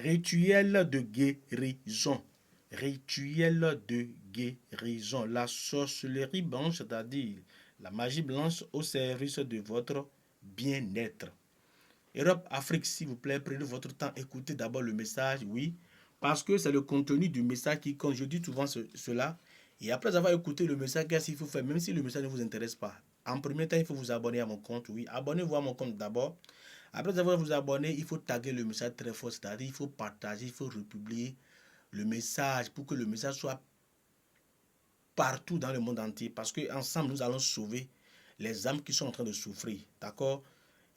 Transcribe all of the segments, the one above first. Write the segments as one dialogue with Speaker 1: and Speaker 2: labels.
Speaker 1: Rituel de guérison. Rituel de guérison. La sorcellerie blanche, c'est-à-dire la magie blanche au service de votre bien-être. Europe, Afrique, s'il vous plaît, prenez votre temps, écoutez d'abord le message, oui, parce que c'est le contenu du message qui compte. Je dis souvent cela. Et après avoir écouté le message, qu'est-ce qu'il faut faire, même si le message ne vous intéresse pas? En premier temps, il faut vous abonner à mon compte, oui. Abonnez-vous à mon compte d'abord. Après avoir vous abonné, il faut taguer le message très fort, c'est-à-dire il faut partager, il faut republier le message pour que le message soit partout dans le monde entier. Parce qu'ensemble, nous allons sauver les âmes qui sont en train de souffrir. D'accord?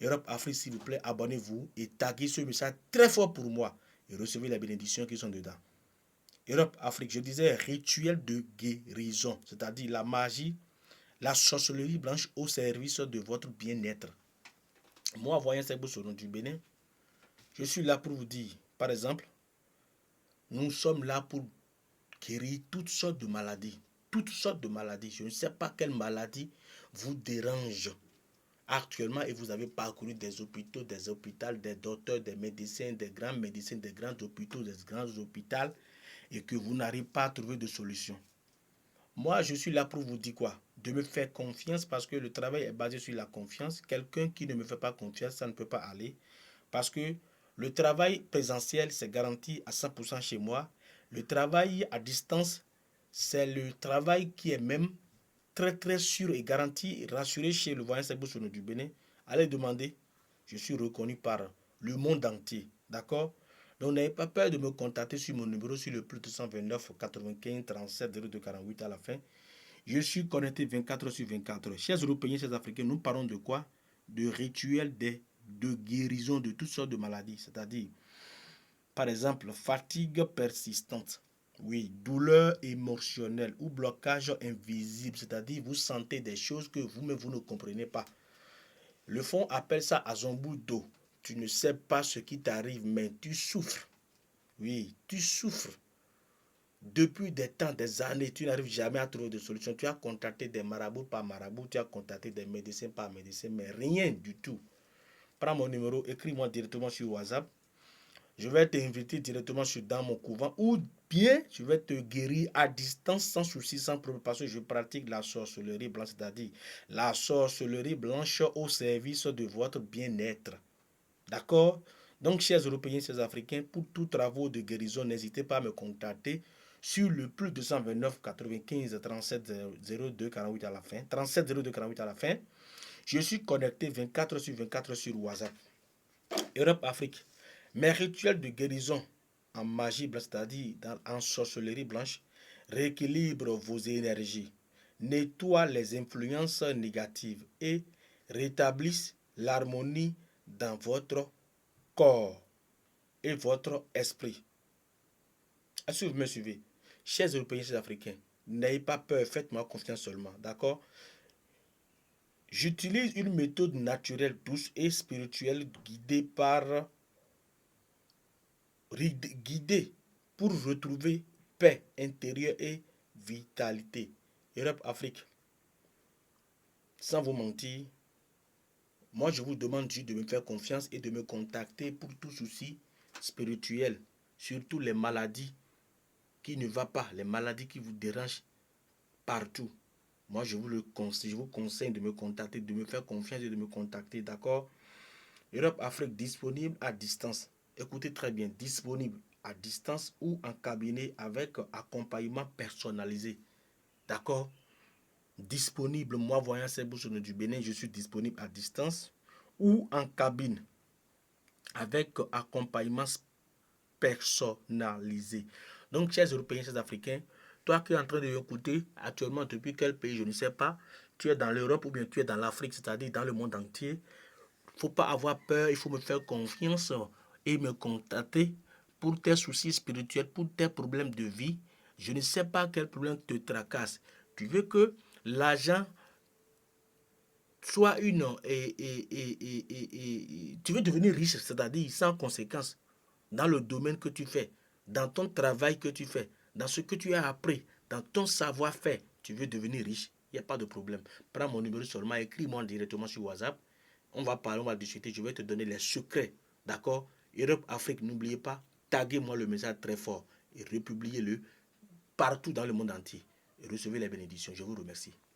Speaker 1: Europe, Afrique, s'il vous plaît, abonnez-vous et taguez ce message très fort pour moi et recevez les bénédictions qui sont dedans. Europe, Afrique, je disais rituel de guérison, c'est-à-dire la magie, la sorcellerie blanche au service de votre bien-être. Moi, voyant Sebo Soron du Bénin, je suis là pour vous dire, par exemple, nous sommes là pour guérir toutes sortes de maladies. Toutes sortes de maladies. Je ne sais pas quelle maladie vous dérange actuellement et vous avez parcouru des hôpitaux, des docteurs, des médecins, des grands médecins, des grands hôpitaux, des grands hôpitaux et que vous n'arrivez pas à trouver de solution. Moi, je suis là pour vous dire quoi? De me faire confiance parce que le travail est basé sur la confiance. Quelqu'un qui ne me fait pas confiance, ça ne peut pas aller. Parce que le travail présentiel, c'est garanti à 100% chez moi. Le travail à distance, c'est le travail qui est même très très sûr et garanti et rassuré chez le voyant Sebo Sono du Bénin. Allez demander. Je suis reconnu par le monde entier. D'accord? Donc n'ayez pas peur de me contacter sur mon numéro sur le plus 229 95 37 02 48 à la fin. Je suis connecté 24 heures sur 24 heures. Chers Européens, chers Africains, nous parlons de quoi? De rituels de guérison de toutes sortes de maladies. C'est-à-dire, par exemple, fatigue persistante. Oui, douleur émotionnelle ou blocage invisible. C'est-à-dire, vous sentez des choses que vous-même, vous ne comprenez pas. Le fond appelle ça à son bout d'eau. Tu ne sais pas ce qui t'arrive, mais tu souffres. Oui, tu souffres. Depuis des temps, des années, tu n'arrives jamais à trouver de solution. Tu as contacté des marabouts par marabouts, tu as contacté des médecins par médecins, mais rien du tout. Prends mon numéro, écris-moi directement sur WhatsApp. Je vais t'inviter directement dans mon couvent ou bien je vais te guérir à distance sans souci, sans problème parce que je pratique la sorcellerie blanche, c'est-à-dire la sorcellerie blanche au service de votre bien-être. D'accord? Donc, chers Européens, chers Africains, pour tous travaux de guérison, n'hésitez pas à me contacter sur le plus 229 95 37 02 48 à la fin. 37 02 48 à la fin. Je suis connecté 24 sur 24 sur WhatsApp. Europe, Afrique. Mes rituels de guérison en magie blanche, c'est-à-dire en sorcellerie blanche, rééquilibrent vos énergies, nettoient les influences négatives et rétablissent l'harmonie dans votre corps et votre esprit. Est-ce que vous me suivez? Chers Européens, chers Africains, n'ayez pas peur, faites-moi confiance seulement, d'accord? J'utilise une méthode naturelle, douce et spirituelle guidée pour retrouver paix intérieure et vitalité. Europe, Afrique, sans vous mentir, moi je vous demande juste de me faire confiance et de me contacter pour tout souci spirituel, surtout les maladies qui ne vont pas, les maladies qui vous dérangent partout. Moi je vous conseille de me contacter, de me faire confiance et de me contacter, d'accord? Europe, Afrique, disponible à distance. Écoutez très bien, disponible à distance ou en cabinet avec accompagnement personnalisé. D'accord? Disponible, moi voyant ces bouches du Bénin, je suis disponible à distance ou en cabine avec accompagnement personnalisé. Donc, chers Européens, chers Africains, toi qui es en train de m'écouter actuellement depuis quel pays, je ne sais pas, tu es dans l'Europe ou bien tu es dans l'Afrique, c'est-à-dire dans le monde entier, il ne faut pas avoir peur, il faut me faire confiance et me contacter pour tes soucis spirituels, pour tes problèmes de vie. Je ne sais pas quel problème te tracasse. Tu veux que l'argent soit une... tu veux devenir riche, c'est-à-dire sans conséquence, dans le domaine que tu fais, dans ton travail que tu fais, dans ce que tu as appris, dans ton savoir-faire. Tu veux devenir riche, il n'y a pas de problème. Prends mon numéro seulement, écris-moi directement sur WhatsApp. On va parler, on va discuter, je vais te donner les secrets. D'accord? Europe, Afrique, n'oubliez pas, taguez-moi le message très fort et republiez-le partout dans le monde entier. Et recevez les bénédictions. Je vous remercie.